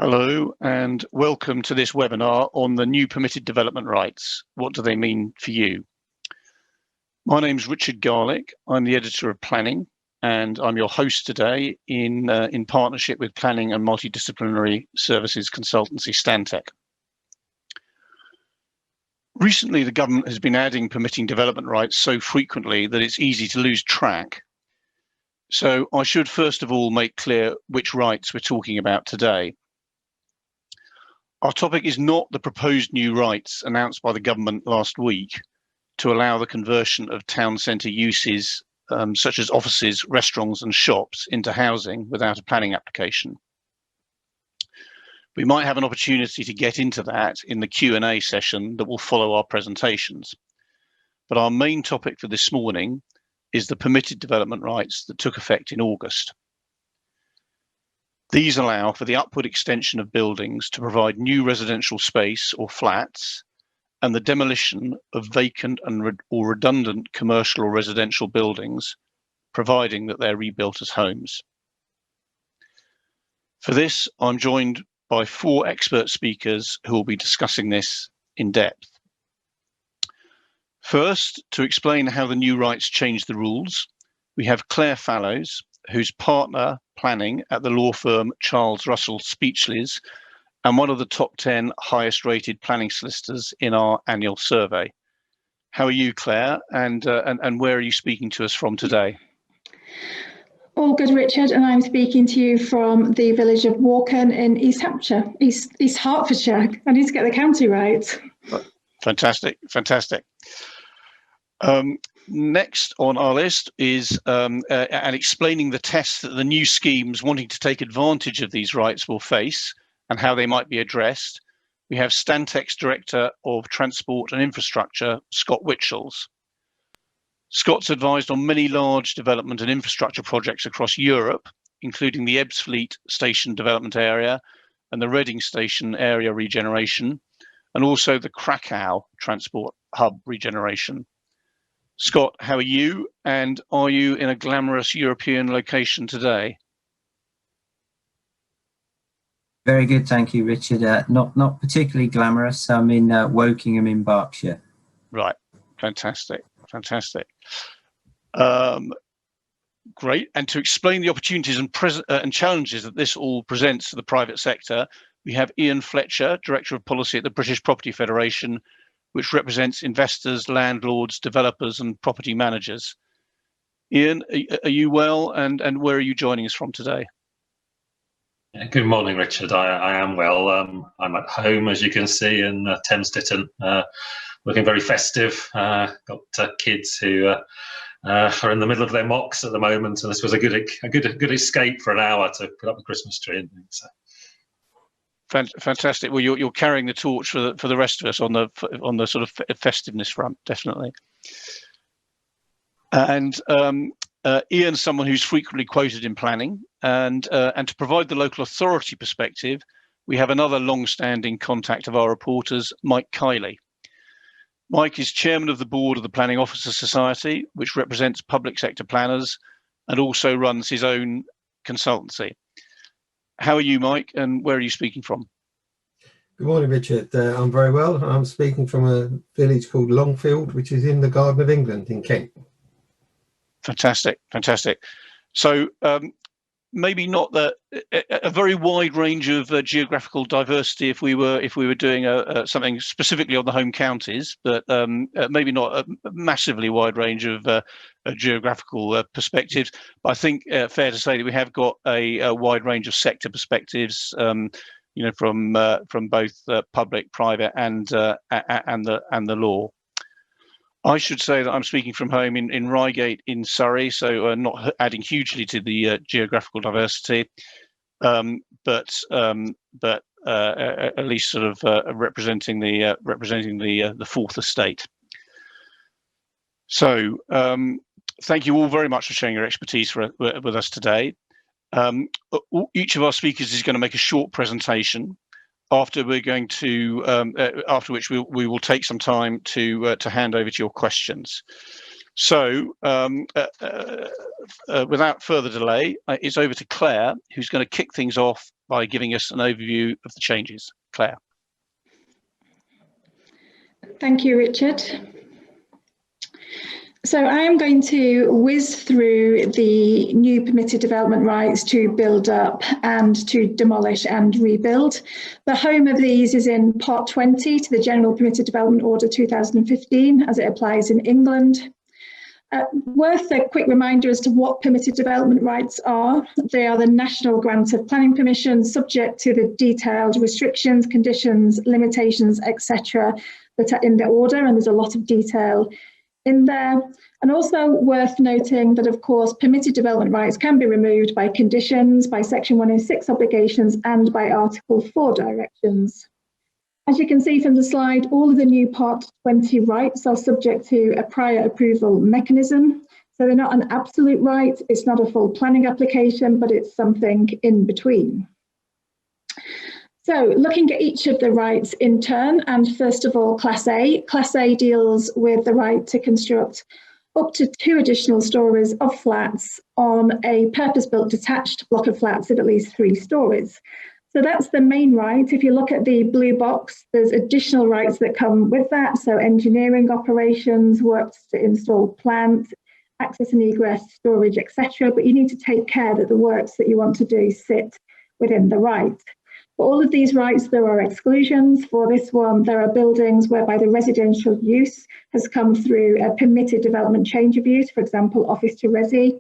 Hello and welcome to this webinar on the new permitted development rights. What do they mean for you? My name's Richard Garlick. I'm the editor of Planning and I'm your host today in partnership with Planning and Multidisciplinary Services Consultancy Stantec. Recently, the government has been adding permitting development rights so frequently that it's easy to lose track. So I should first of all make clear which rights we're talking about today. Our topic is not the proposed new rights announced by the government last week to allow the conversion of town centre uses such as offices, restaurants and shops into housing without a planning application. We might have an opportunity to get into that in the Q&A session that will follow our presentations. But our main topic for this morning is the permitted development rights that took effect in August. These allow for the upward extension of buildings to provide new residential space or flats and the demolition of vacant or redundant commercial or residential buildings, providing that they're rebuilt as homes. For this, I'm joined by 4 expert speakers who will be discussing this in depth. First, to explain how the new rights change the rules, we have Claire Fallows, who's partner planning at the law firm Charles Russell Speechlys and one of the top 10 highest rated planning solicitors in our annual survey. How are you, Claire? And where are you speaking to us from today? All good, Richard, and I'm speaking to you from the village of Walken in East Hampshire, East Hertfordshire. I need to get the county right. Fantastic, fantastic. Next on our list is and explaining the tests that the new schemes wanting to take advantage of these rights will face and how they might be addressed. We have Stantec's Director of Transport and Infrastructure, Scott Witchells. Scott's advised on many large development and infrastructure projects across Europe, including the Ebbsfleet Station development area and the Reading Station area regeneration, and also the Krakow Transport Hub regeneration. Scott, how are you? And are you in a glamorous European location today? Very good, thank you, Richard. Not particularly glamorous. I'm in Wokingham in Berkshire. Right, fantastic, fantastic. Great. And to explain the opportunities and challenges that this all presents to the private sector, we have Ian Fletcher, Director of Policy at the British Property Federation, which represents investors, landlords, developers and property managers. Ian, are you well, and where are you joining us from today? Good morning, Richard. I am well. I'm at home, as you can see, in Thames Ditton, looking very festive. Got kids who are in the middle of their mocks at the moment, and this was a good escape for an hour to put up the Christmas tree and things. So. Fantastic. Well, you're carrying the torch for the rest of us on the sort of festiveness front, definitely. And Ian's someone who's frequently quoted in planning, and to provide the local authority perspective, we have another long-standing contact of our reporters, Mike Kiley. Mike is chairman of the board of the Planning Officer Society, which represents public sector planners, and also runs his own consultancy. How are you, Mike, and where are you speaking from? Good morning, Richard. I'm very well. I'm speaking from a village called Longfield, which is in the Garden of England in Kent. Fantastic, fantastic. So maybe not a very wide range of geographical diversity if we were doing something specifically on the home counties, but maybe not a massively wide range of geographical perspectives. But I think fair to say that we have got a wide range of sector perspectives, you know, from both public, private, and the law. I should say that I'm speaking from home in Reigate in Surrey, so not adding hugely to the geographical diversity, but at least sort of representing the fourth estate. So thank you all very much for sharing your expertise with us today. Each of our speakers is going to make a short presentation. After we're going to, after which we will take some time to hand over to your questions. So without further delay, it's over to Claire, who's going to kick things off by giving us an overview of the changes. Claire. Thank you, Richard. So I am going to whiz through the new permitted development rights to build up and to demolish and rebuild. The home of these is in Part 20 to the General Permitted Development Order 2015 as it applies in England. Worth a quick reminder as to what permitted development rights are. They are the national grant of planning permission subject to the detailed restrictions, conditions, limitations, etc. that are in the order, and there's a lot of detail in there. And also worth noting that, of course, permitted development rights can be removed by conditions, by Section 106 obligations, and by Article 4 directions. As you can see from the slide, all of the new Part 20 rights are subject to a prior approval mechanism. So they're not an absolute right, it's not a full planning application, but it's something in between. So looking at each of the rights in turn, and first of all, Class A. Class A deals with the right to construct up to 2 additional stories of flats on a purpose-built detached block of flats of at least 3 stories. So that's the main right. If you look at the blue box, there's additional rights that come with that. So engineering operations, works to install plant, access and egress, storage, etc. But you need to take care that the works that you want to do sit within the right. For all of these rights, there are exclusions. For this one, there are buildings whereby the residential use has come through a permitted development change of use, for example, office to resi.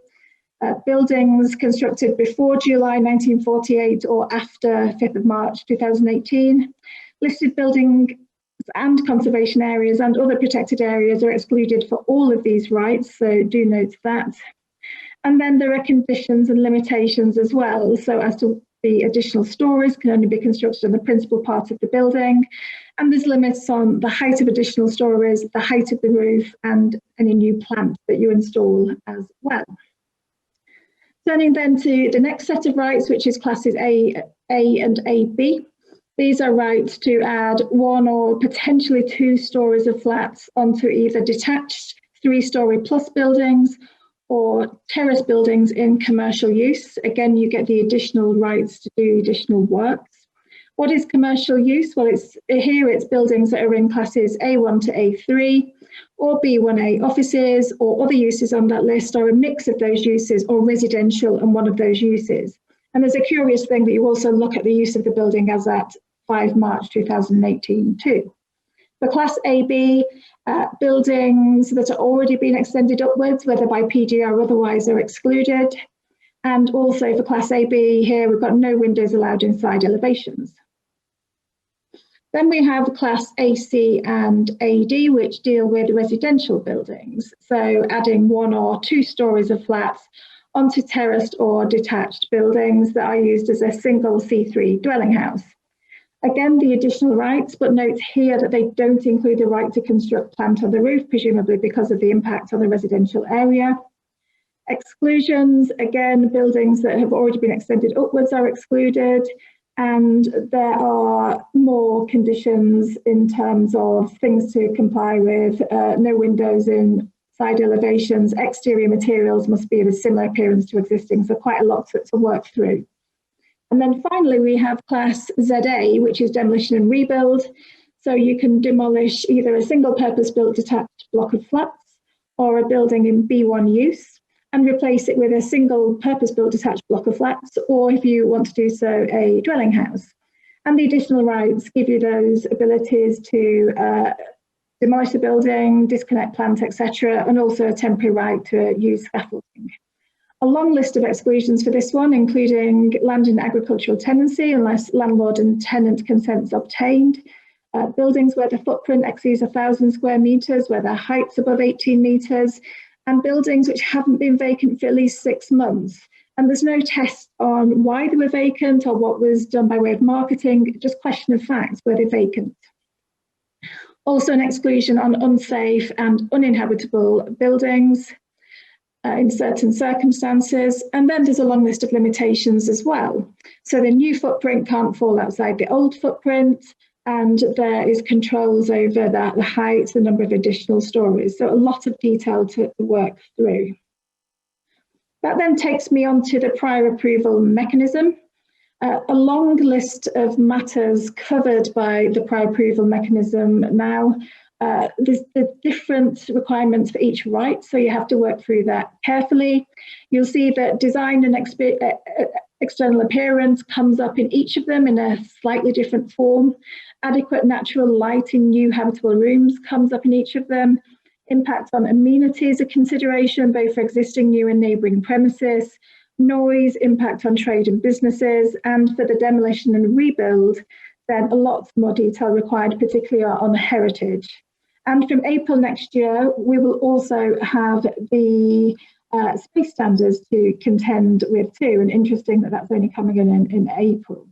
Buildings constructed before July 1948 or after 5th of March 2018. Listed buildings and conservation areas and other protected areas are excluded for all of these rights, so do note that. And then there are conditions and limitations as well. So as to the additional stories can only be constructed on the principal part of the building. And there's limits on the height of additional stories, the height of the roof, and any new plant that you install as well. Turning then to the next set of rights, which is classes A and AB. These are rights to add 1 or potentially 2 stories of flats onto either detached 3-story plus buildings or terrace buildings in commercial use. Again, you get the additional rights to do additional works. What is commercial use? Well, it's buildings that are in classes A1 to A3, or B1A offices, or other uses on that list, or a mix of those uses, or residential and one of those uses. And there's a curious thing that you also look at the use of the building as at 5 March 2018 too. For Class AB, buildings that are already been extended upwards, whether by PG or otherwise, are excluded. And also for Class AB here, we've got no windows allowed inside elevations. Then we have Class AC and AD, which deal with residential buildings. So adding 1 or 2 stories of flats onto terraced or detached buildings that are used as a single C3 dwelling house. Again, the additional rights, but note here that they don't include the right to construct plant on the roof, presumably because of the impact on the residential area. Exclusions, again, buildings that have already been extended upwards are excluded. And there are more conditions in terms of things to comply with, no windows in side elevations, exterior materials must be of a similar appearance to existing, so quite a lot to work through. And then finally, we have Class ZA, which is demolition and rebuild. So you can demolish either a single purpose-built detached block of flats or a building in B1 use and replace it with a single purpose-built detached block of flats, or if you want to do so, a dwelling house. And the additional rights give you those abilities to demolish the building, disconnect plant, etc., and also a temporary right to use scaffolding. A long list of exclusions for this one, including land and agricultural tenancy, unless landlord and tenant consents obtained, buildings where the footprint exceeds 1,000 square metres, where the height's above 18 metres, and buildings which haven't been vacant for at least 6 months. And there's no test on why they were vacant or what was done by way of marketing, just question of fact, were they vacant. Also an exclusion on unsafe and uninhabitable buildings in certain circumstances. And then there's a long list of limitations as well. So the new footprint can't fall outside the old footprint. and there is controls over that, the heights, the number of additional stories. So a lot of detail to work through. That then takes me on to the prior approval mechanism. A long list of matters covered by the prior approval mechanism now. There's the different requirements for each right, so you have to work through that carefully. You'll see that design and external appearance comes up in each of them in a slightly different form. Adequate natural light in new habitable rooms comes up in each of them. Impact on amenities a consideration, both for existing, new and neighbouring premises. Noise, impact on trade and businesses, and for the demolition and rebuild, then a lot more detail required, particularly on heritage. And from April next year, we will also have the space standards to contend with too, and interesting that that's only coming in April.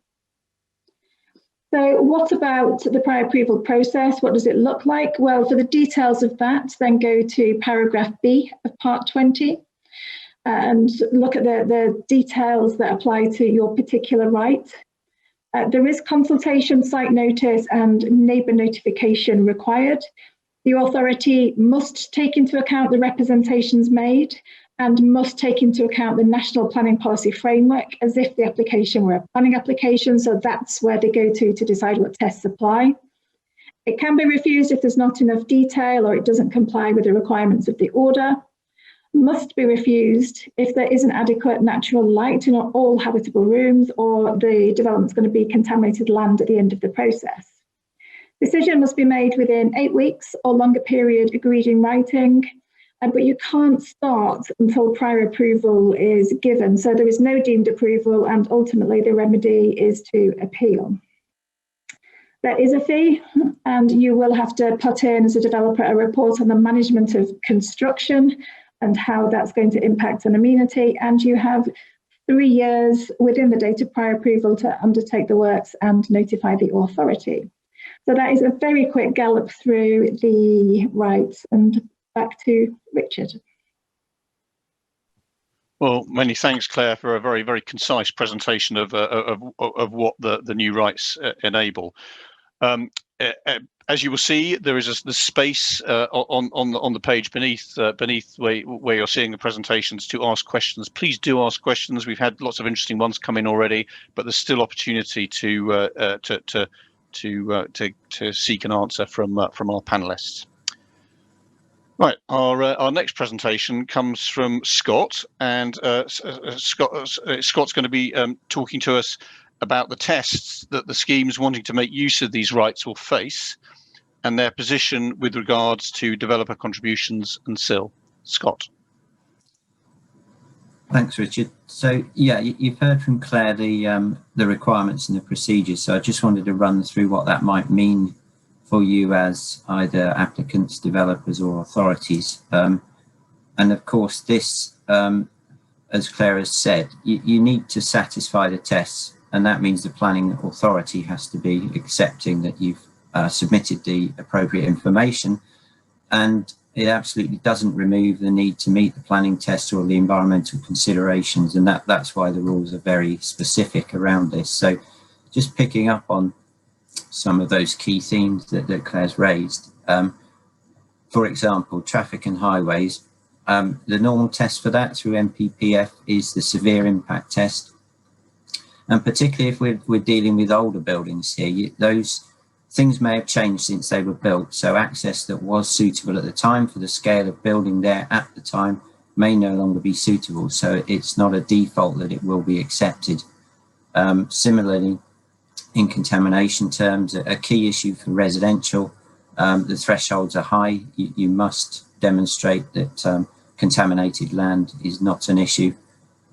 So what about the prior approval process? What does it look like? Well, for the details of that, then go to paragraph B of part 20 and look at the details that apply to your particular right. There is consultation, site notice and neighbour notification required. The authority must take into account the representations made and must take into account the National Planning Policy Framework as if the application were a planning application, so that's where they go to decide what tests apply. It can be refused if there's not enough detail or it doesn't comply with the requirements of the order. Must be refused if there isn't adequate natural light in all habitable rooms or the development's going to be contaminated land at the end of the process. Decision must be made within 8 weeks or longer period agreed in writing. But you can't start until prior approval is given. So there is no deemed approval and ultimately the remedy is to appeal. There is a fee and you will have to put in as a developer a report on the management of construction and how that's going to impact on amenity. And you have 3 years within the date of prior approval to undertake the works and notify the authority. So that is a very quick gallop through the rights, and back to Richard. Well, many thanks, Claire, for a very, very concise presentation of what the new rights enable. As you will see, there is the space on the page beneath where you're seeing the presentations to ask questions. Please do ask questions. We've had lots of interesting ones come in already, but there's still opportunity to seek an answer from our panelists. Right, our next presentation comes from Scott, and Scott's going to be talking to us about the tests that the schemes wanting to make use of these rights will face, and their position with regards to developer contributions and SIL. Scott. Thanks, Richard. So yeah, you've heard from Claire the requirements and the procedures. So I just wanted to run through what that might mean for you as either applicants, developers or authorities. And of course this, as Claire has said, you need to satisfy the tests, and that means the planning authority has to be accepting that you've submitted the appropriate information, and it absolutely doesn't remove the need to meet the planning tests or the environmental considerations, and that's why the rules are very specific around this. So just picking up on some of those key themes that Claire's raised. For example, traffic and highways, the normal test for that through MPPF is the severe impact test. And particularly if we're dealing with older buildings here, those things may have changed since they were built. So access that was suitable at the time for the scale of building there at the time may no longer be suitable. So it's not a default that it will be accepted. Similarly, in contamination terms, a key issue for residential, the thresholds are high. You must demonstrate that contaminated land is not an issue,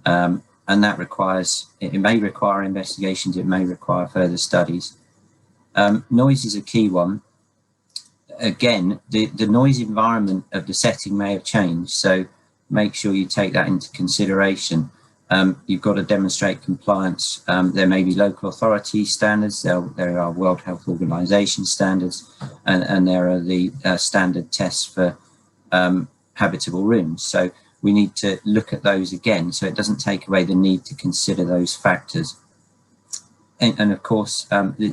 and that requires, it may require investigations, it may require further studies. Noise is a key one. Again, the noise environment of the setting may have changed, so make sure you take that into consideration. You've got to demonstrate compliance. There may be local authority standards, there are World Health Organization standards, and there are the standard tests for habitable rooms. So we need to look at those again, so it doesn't take away the need to consider those factors. And of course,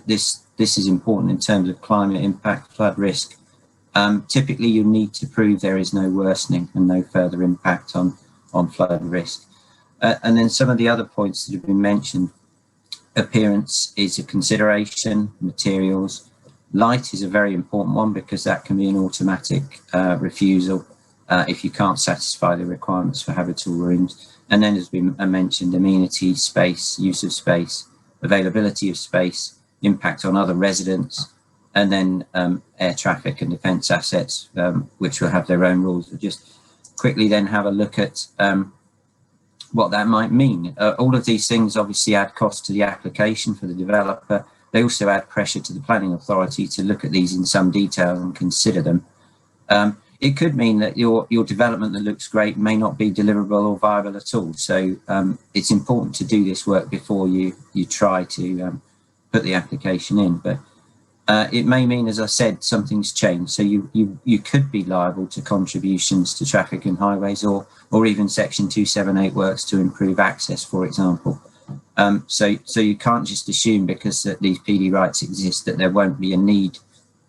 this this is important in terms of climate impact, flood risk. Typically, you need to prove there is no worsening and no further impact on flood risk. And then some of the other points that have been mentioned, appearance is a consideration, materials. Light is a very important one because that can be an automatic refusal if you can't satisfy the requirements for habitable rooms. And then, as we mentioned, amenity, space, use of space, availability of space, impact on other residents, and then air traffic and defence assets, which will have their own rules. We'll just quickly then have a look at what that might mean. All of these things obviously add cost to the application for the developer. They also add pressure to the planning authority to look at these in some detail and consider them. It could mean that your development that looks great may not be deliverable or viable at all. So it's important to do this work before you try to put the application in. But it may mean, as I said, something's changed. So you could be liable to contributions to traffic and highways, or even Section 278 works to improve access, for example. So you can't just assume because that these PD rights exist that there won't be a need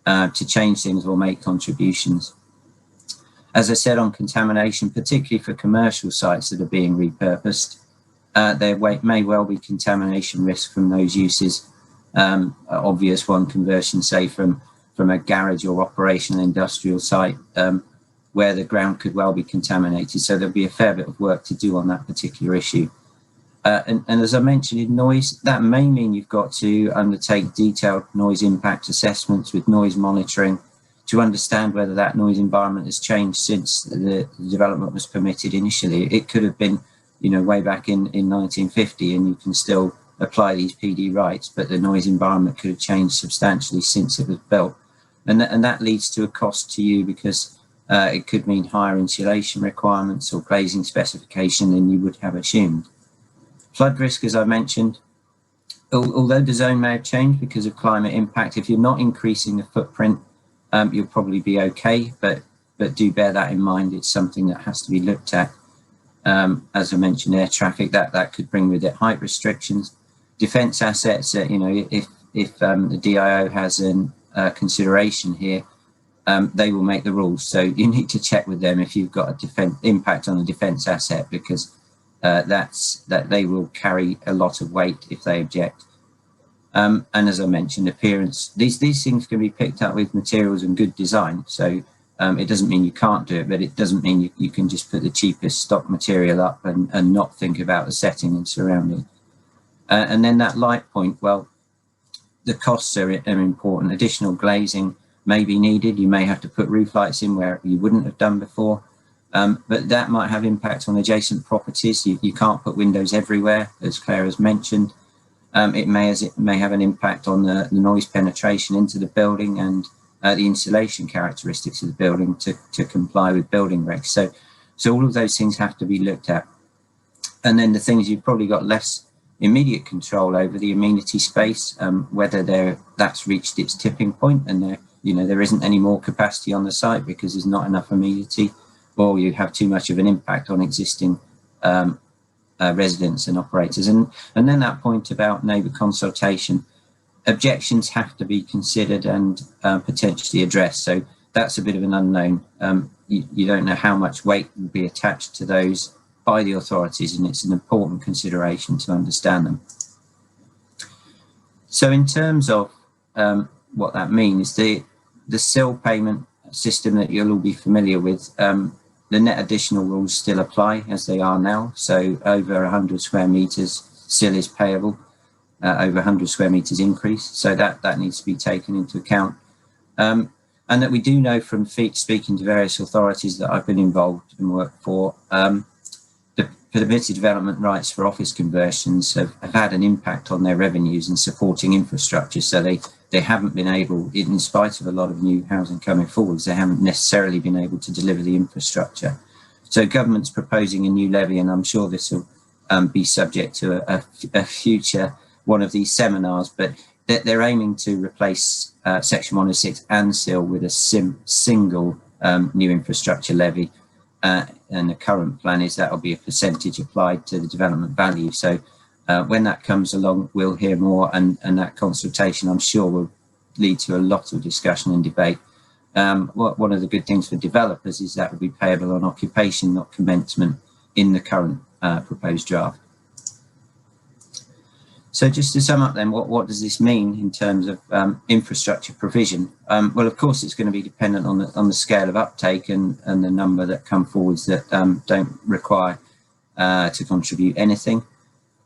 to change things or make contributions. As I said, on contamination, particularly for commercial sites that are being repurposed, there may well be contamination risk from those uses. Obvious one, conversion, say, from a garage or operational industrial site where the ground could well be contaminated. So there'll be a fair bit of work to do on that particular issue. And as I mentioned, in noise, that may mean you've got to undertake detailed noise impact assessments with noise monitoring to understand whether that noise environment has changed since the development was permitted initially. It could have been, way back in 1950, and you can still apply these PD rights, but the noise environment could have changed substantially since it was built. And that leads to a cost to you because it could mean higher insulation requirements or glazing specification than you would have assumed. Flood risk, as I mentioned, although the zone may have changed because of climate impact, if you're not increasing the footprint, you'll probably be okay, but do bear that in mind. It's something that has to be looked at. As I mentioned, air traffic, that could bring with it height restrictions. Defence assets, if the DIO has a consideration here, they will make the rules. So you need to check with them if you've got a impact on a defence asset, because that they will carry a lot of weight if they object. And as I mentioned, appearance, these things can be picked up with materials and good design. So it doesn't mean you can't do it, but it doesn't mean you can just put the cheapest stock material up and not think about the setting and surrounding. And then that light point, well, the costs are important. Additional glazing may be needed. You may have to put roof lights in where you wouldn't have done before. But that might have impact on adjacent properties. You can't put windows everywhere, as Claire has mentioned. It may have an impact on the noise penetration into the building and the insulation characteristics of the building to comply with building regs. So all of those things have to be looked at. And then the things you've probably got less immediate control over, the amenity space, whether that's reached its tipping point and there isn't any more capacity on the site because there's not enough amenity, or you have too much of an impact on existing residents and operators. And then that point about neighbour consultation, objections have to be considered and potentially addressed. So that's a bit of an unknown. You don't know how much weight will be attached to those by the authorities, and it's an important consideration to understand them. So in terms of what that means, the SIL payment system that you'll all be familiar with, the net additional rules still apply as they are now. So over 100 square metres SIL is payable, over 100 square metres increase. So that needs to be taken into account. And that we do know from speaking to various authorities that I've been involved and worked for, the permitted development rights for office conversions have had an impact on their revenues and supporting infrastructure. So they haven't been able, in spite of a lot of new housing coming forwards, they haven't necessarily been able to deliver the infrastructure. So government's proposing a new levy, and I'm sure this will be subject to a future one of these seminars, but they're aiming to replace Section 106 and SIL with a single new infrastructure levy. And the current plan is that will be a percentage applied to the development value. So when that comes along, we'll hear more, and that consultation, I'm sure, lead to a lot of discussion and debate. One of the good things for developers is that will be payable on occupation, not commencement, in the current proposed draft. So just to sum up then, what does this mean in terms of infrastructure provision? Well, of course, it's going to be dependent on the scale of uptake and the number that come forwards that don't require to contribute anything.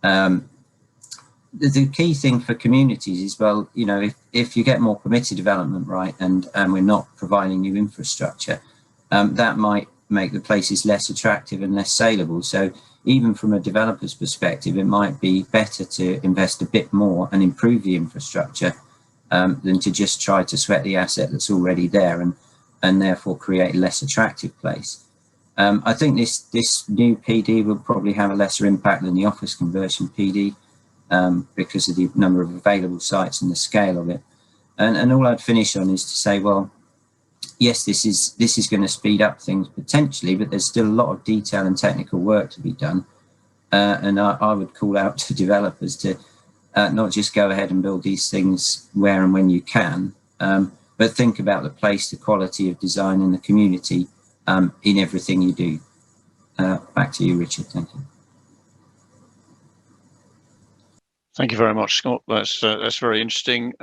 The key thing for communities is, well, you know, if you get more permitted development, right, and we're not providing new infrastructure, that might make the places less attractive and less saleable. So even from a developer's perspective, it might be better to invest a bit more and improve the infrastructure than to just try to sweat the asset that's already there and therefore create a less attractive place. I think this new PD will probably have a lesser impact than the office conversion PD because of the number of available sites and the scale of it. And all I'd finish on is to say, well, yes, this is going to speed up things potentially, but there's still a lot of detail and technical work to be done. And I would call out to developers to not just go ahead and build these things where and when you can, but think about the place, the quality of design in the community in everything you do. Back to you, Richard. Thank you. Thank you very much, Scott. That's very interesting.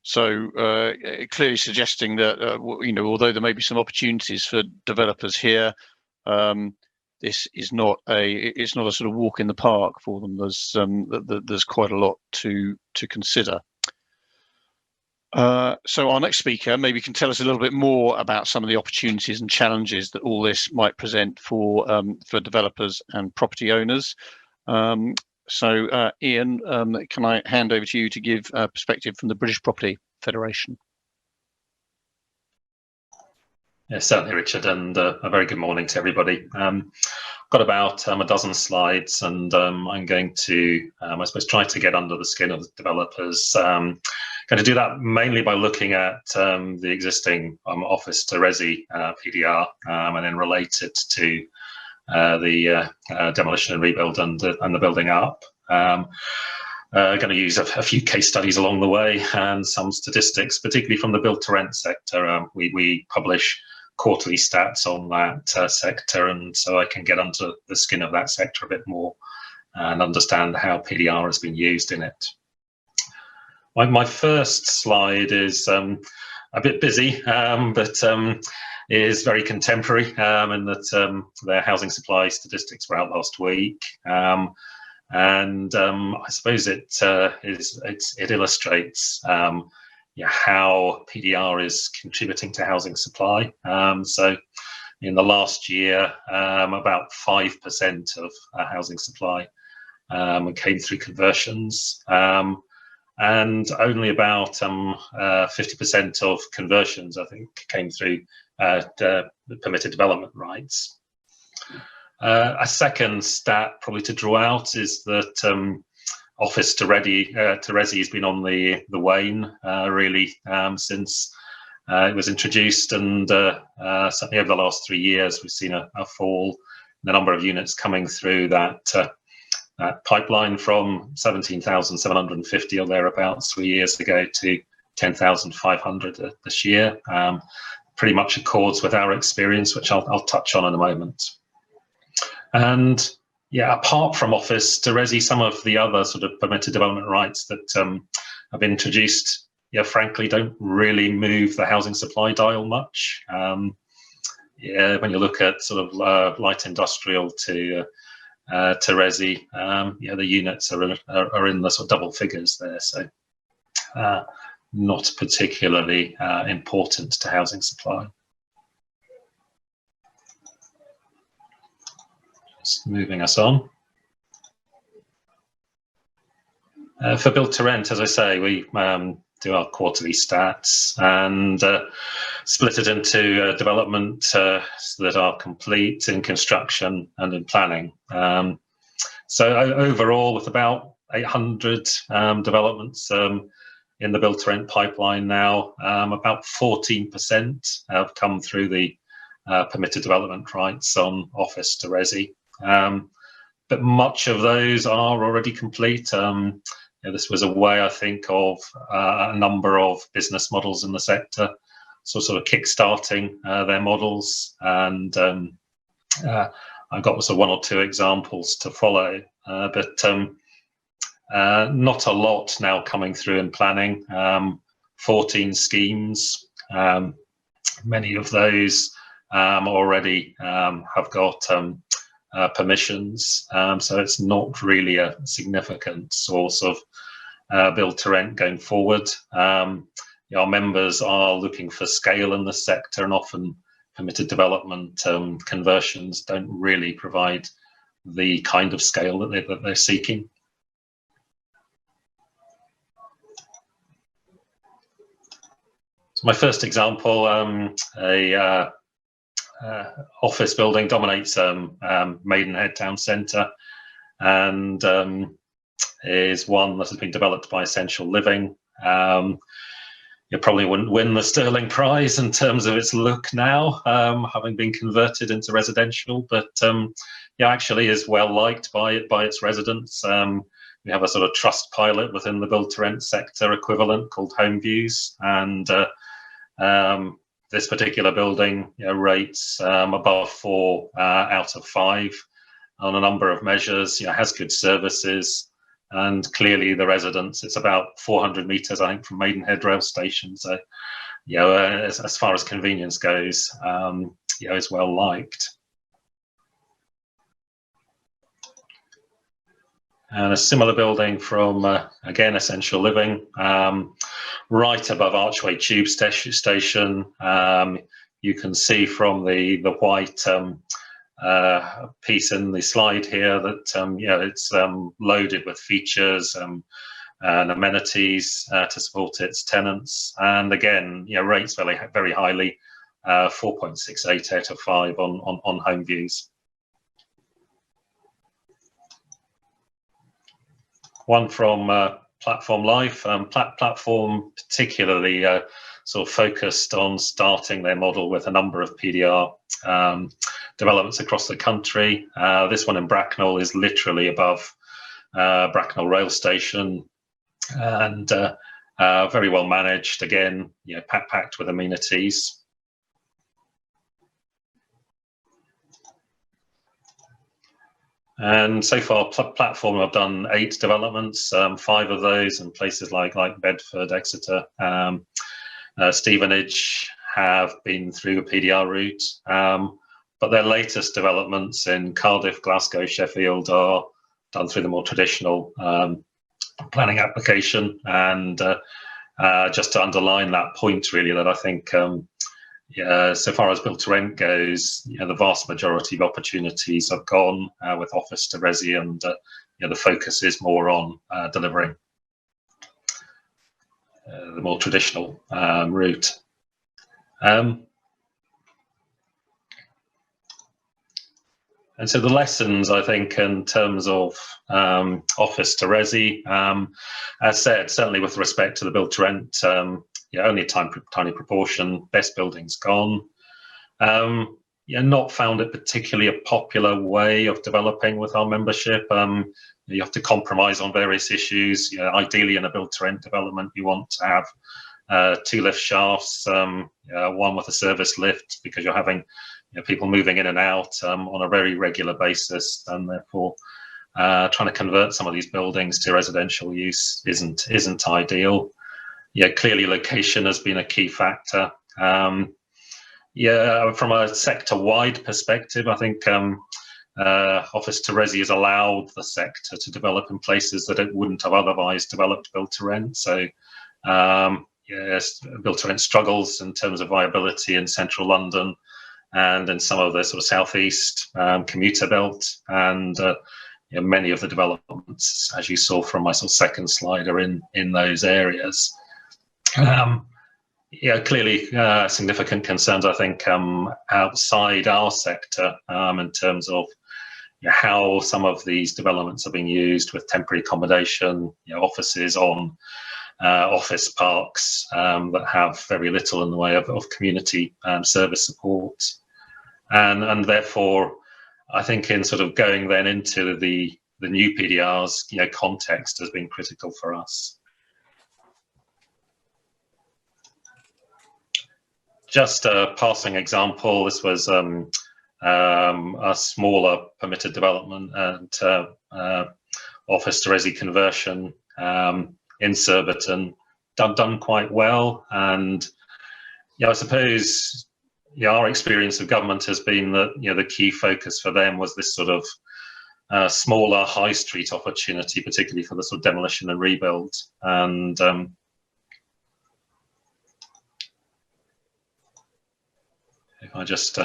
So clearly suggesting that you know, although there may be some opportunities for developers here, this is not a sort of walk in the park for them. There's quite a lot to consider. So our next speaker maybe can tell us a little bit more about some of the opportunities and challenges that all this might present for developers and property owners. So Ian, can I hand over to you to give a perspective from the British Property Federation? Yes, certainly, Richard, and a very good morning to everybody. I've got about a dozen slides, and I'm going to, I suppose, try to get under the skin of the developers. Going to do that mainly by looking at the existing office to resi PDR, and then relate it to the demolition and rebuild and the building up. Going to use a few case studies along the way and some statistics, particularly from the build to rent sector. We publish quarterly stats on that sector, and so I can get under the skin of that sector a bit more and understand how PDR has been used in it. My first slide is a bit busy, but is very contemporary in that their housing supply statistics were out last week, and I suppose it illustrates how PDR is contributing to housing supply. So in the last year, about 5% of housing supply came through conversions, and only about 50% of conversions, I think, came through the permitted development rights. A second stat probably to draw out is that office to resi has been on the wane really since it was introduced, and certainly over the last 3 years we've seen a fall in the number of units coming through that pipeline from 17,750 or thereabouts 3 years ago to 10,500 this year. Pretty much accords with our experience, which I'll touch on in a moment. And yeah, apart from office to resi, some of the other sort of permitted development rights that have been introduced, frankly, don't really move the housing supply dial much. When you look at sort of light industrial to resi, the units are in the sort of double figures there, so not particularly important to housing supply. Just moving us on. For build to rent, as I say, we do our quarterly stats and split it into development that are complete, in construction and in planning. So overall, with about 800 developments in the build to rent pipeline now, about 14% have come through the permitted development rights on office to resi. But much of those are already complete. this was a way, I think, of a number of business models in the sector, sort of kick-starting their models, and I've got sort of one or two examples to follow, but not a lot now coming through in planning. 14 schemes, many of those already have got permissions, so it's not really a significant source of build to rent going forward. Our members are looking for scale in the sector, and often permitted development conversions don't really provide the kind of scale that they're seeking. So my first example, a office building dominates Maidenhead town centre, and is one that has been developed by Essential Living. It probably wouldn't win the Sterling Prize in terms of its look now, having been converted into residential, but yeah, actually is well liked by its residents. We have a sort of trust pilot within the build to rent sector equivalent called Home Views, and this particular building rates above 4 out of 5 on a number of measures. Has good services, and clearly the residents, it's about 400 metres, I think, from Maidenhead rail station. So, as far as convenience goes, is well liked. And a similar building from, again, Essential Living, right above Archway Tube Station. You can see from the white piece in the slide here that it's loaded with features and amenities to support its tenants, and again rates very highly, 4.68 out of 5 on Home Views. One from Platform Life. Platform particularly sort of focused on starting their model with a number of PDR developments across the country. This one in Bracknell is literally above Bracknell rail station, and very well managed, again packed with amenities. And so far, Platform have done 8 developments, 5 of those in places like Bedford, Exeter. Stevenage have been through the PDR route, but their latest developments in Cardiff, Glasgow, Sheffield are done through the more traditional planning application. And just to underline that point, really, that I think so far as build to rent goes, the vast majority of opportunities have gone with office to resi, and the focus is more on delivering the more traditional route. And so the lessons, I think, in terms of office to resi, as said, certainly with respect to the build to rent, only a tiny proportion, best buildings gone. Not found it particularly a popular way of developing with our membership. You have to compromise on various issues. Ideally in a build to rent development, you want to have 2 lift shafts, one with a service lift, because you're having people moving in and out on a very regular basis, and therefore trying to convert some of these buildings to residential use isn't ideal. Clearly location has been a key factor. From a sector-wide perspective, I think office to resi has allowed the sector to develop in places that it wouldn't have otherwise developed build to rent. So build to rent struggles in terms of viability in central London and in some of the sort of southeast commuter belt, and many of the developments, as you saw from my sort of second slide, are in those areas. Clearly significant concerns, I think, outside our sector in terms of how some of these developments are being used with temporary accommodation, offices on office parks that have very little in the way of community service support. And therefore, I think in sort of going then into the the new PDRs, context has been critical for us. Just a passing example, this was a smaller permitted development and office to resi conversion in Surbiton, done quite well. And I suppose our experience of government has been that the key focus for them was this sort of smaller high street opportunity, particularly for the sort of demolition and rebuild. And if I just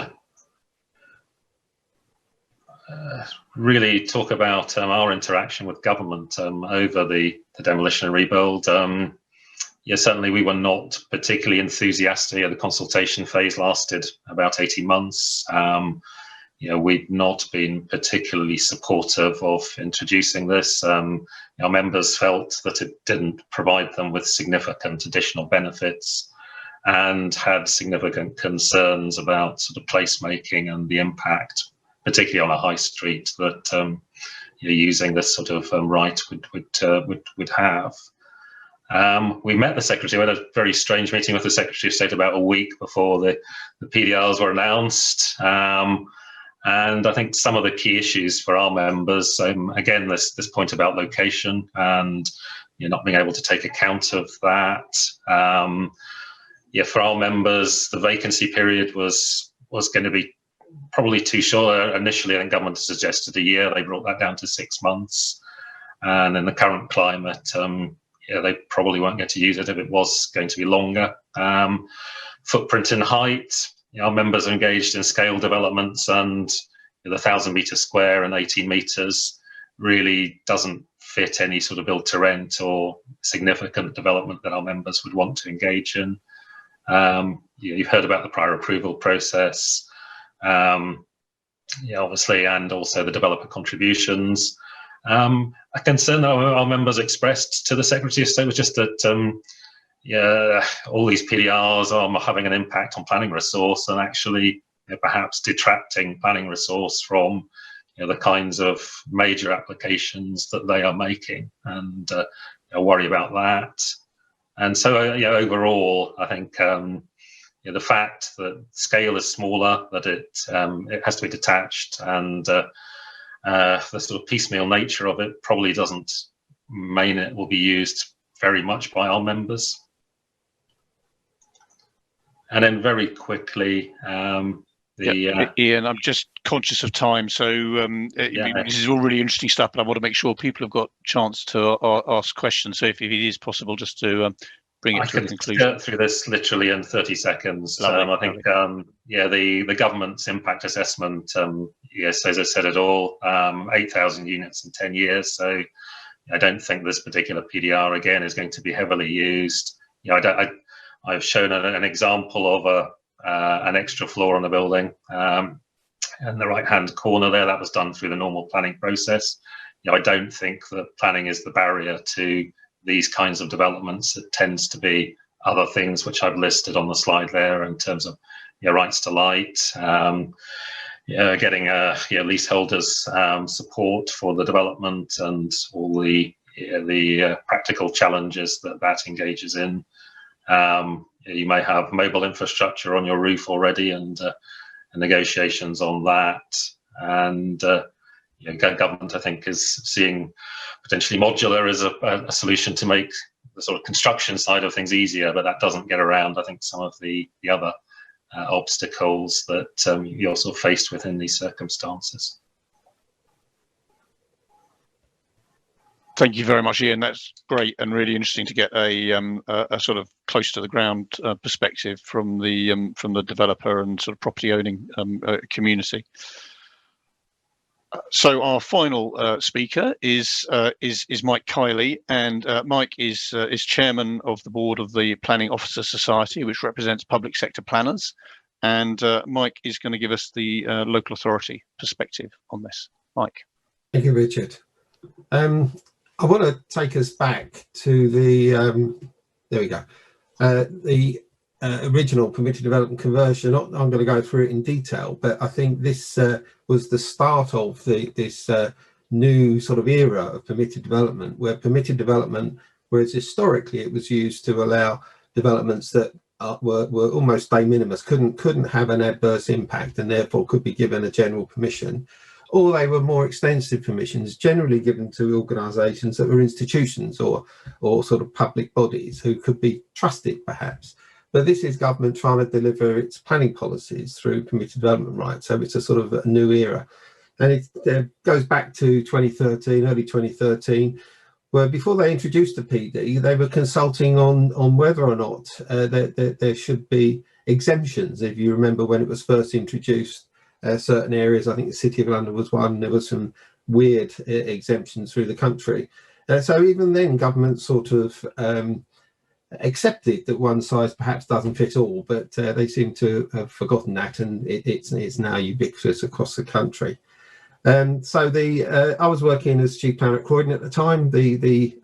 really talk about our interaction with government over the demolition and rebuild. Certainly we were not particularly enthusiastic. The consultation phase lasted about 18 months. We'd not been particularly supportive of introducing this. Our members felt that it didn't provide them with significant additional benefits and had significant concerns about sort of placemaking and the impact, particularly on a high street, that using this sort of right would have. We met the Secretary. We had a very strange meeting with the Secretary of State about a week before the PDRs were announced. And I think some of the key issues for our members, again, this point about location and not being able to take account of that. For our members, the vacancy period was going to be probably too short. Initially, I think government suggested a year. They brought that down to 6 months. And in the current climate, they probably won't get to use it if it was going to be longer. Footprint and height. Our members are engaged in scale developments, and the 1,000 metre square and 18 metres really doesn't fit any sort of build to rent or significant development that our members would want to engage in. You've heard about the prior approval process, obviously, and also the developer contributions. A concern that our members expressed to the Secretary of State was just that all these PDRs are having an impact on planning resource and actually perhaps detracting planning resource from the kinds of major applications that they are making, and worry about that. And so overall, I think the fact that scale is smaller, that it has to be detached, and the sort of piecemeal nature of it probably doesn't mean it will be used very much by our members. And then very quickly, Ian, I'm just conscious of time, so this is all really interesting stuff, but I want to make sure people have got a chance to ask questions. So if it is possible, just to bring it to a conclusion. I can through this literally in 30 seconds. I think, the government's impact assessment, as I said it all, 8,000 units in 10 years. So I don't think this particular PDR, again, is going to be heavily used. I've shown an example of an extra floor on the building in the right-hand corner there. That was done through the normal planning process. I don't think that planning is the barrier to these kinds of developments. It tends to be other things which I've listed on the slide there in terms of rights to light, getting leaseholders support for the development, and all the practical challenges that engages in. You may have mobile infrastructure on your roof already, and negotiations on that. And government, I think, is seeing potentially modular as a solution to make the sort of construction side of things easier, but that doesn't get around, I think, some of the other obstacles that you're sort of faced with in these circumstances. Thank you very much, Ian. That's great and really interesting to get a sort of close to the ground perspective from the developer and sort of property owning community. So our final speaker is Mike Kiley, and Mike is chairman of the board of the Planning Officer Society, which represents public sector planners. And Mike is going to give us the local authority perspective on this. Mike. Thank you, Richard. I want to take us back to the there we go, the original permitted development conversion. I'm going to go through it in detail, but I think this was the start of this new sort of era of permitted development, where permitted development, whereas historically it was used to allow developments that were almost de minimis, couldn't have an adverse impact and therefore could be given a general permission, or they were more extensive permissions generally given to organisations that were institutions or sort of public bodies who could be trusted perhaps. But this is government trying to deliver its planning policies through permitted development rights. So it's a sort of a new era. And it goes back to 2013, early 2013, where before they introduced the PD, they were consulting on whether or not there should be exemptions. If you remember when it was first introduced, certain areas, I think the City of London was one, there were some weird exemptions through the country. So even then, government sort of accepted that one size perhaps doesn't fit all, but they seem to have forgotten that, and it's now ubiquitous across the country. So I was working as chief planner at Croydon at the time. The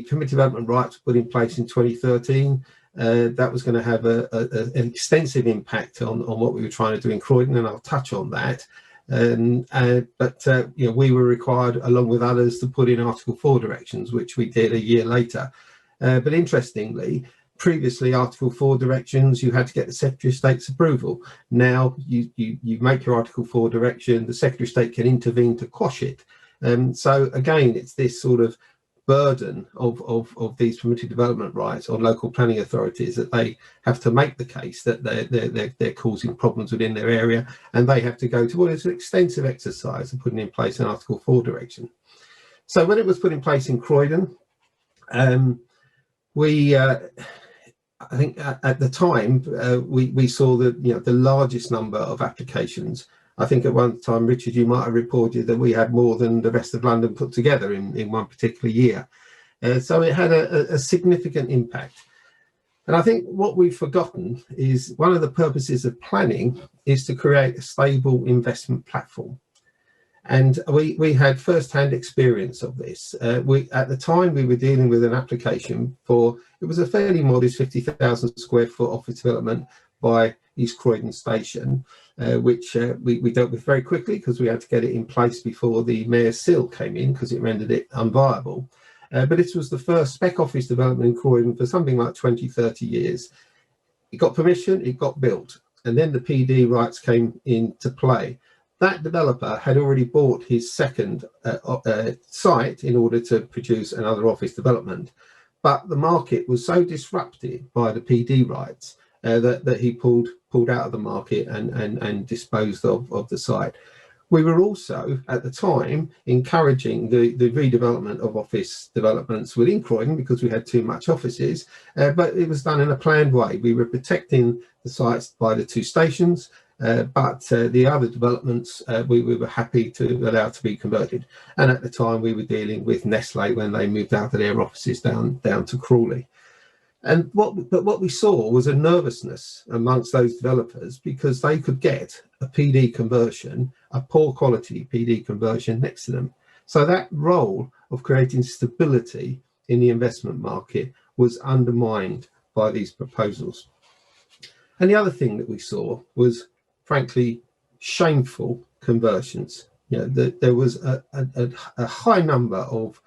permitted development rights were put in place in 2013. That was going to have an extensive impact on what we were trying to do in Croydon, and I'll touch on that. But we were required, along with others, to put in Article 4 directions, which we did a year later. But interestingly, previously Article 4 directions, you had to get the Secretary of State's approval. Now you make your Article 4 direction, the Secretary of State can intervene to quash it. So again, it's this sort of burden of these permitted development rights on local planning authorities, that they have to make the case that they're causing problems within their area, and they have to go to what is an extensive exercise of putting in place an Article 4 direction. So when it was put in place in Croydon, I think at the time we saw the largest number of applications. I think at one time, Richard, you might have reported that we had more than the rest of London put together in one particular year. So it had a significant impact. And I think what we've forgotten is one of the purposes of planning is to create a stable investment platform. And we had first-hand experience of this. At the time, we were dealing with an application for, it was a fairly modest 50,000 square foot office development by East Croydon Station, which we dealt with very quickly because we had to get it in place before the Mayor's Seal came in, because it rendered it unviable. But this was the first spec office development in Croydon for something like 20, 30 years. It got permission, it got built, and then the PD rights came into play. That developer had already bought his second site in order to produce another office development. But the market was so disrupted by the PD rights that he pulled out of the market and disposed of the site. We were also, at the time, encouraging the redevelopment of office developments within Croydon because we had too much offices, but it was done in a planned way. We were protecting the sites by the two stations, but the other developments we were happy to allow to be converted. And at the time we were dealing with Nestle when they moved out of their offices down to Crawley. And what we saw was a nervousness amongst those developers because they could get a PD conversion, a poor quality PD conversion next to them. So that role of creating stability in the investment market was undermined by these proposals. And the other thing that we saw was, frankly, shameful conversions. There was a high number of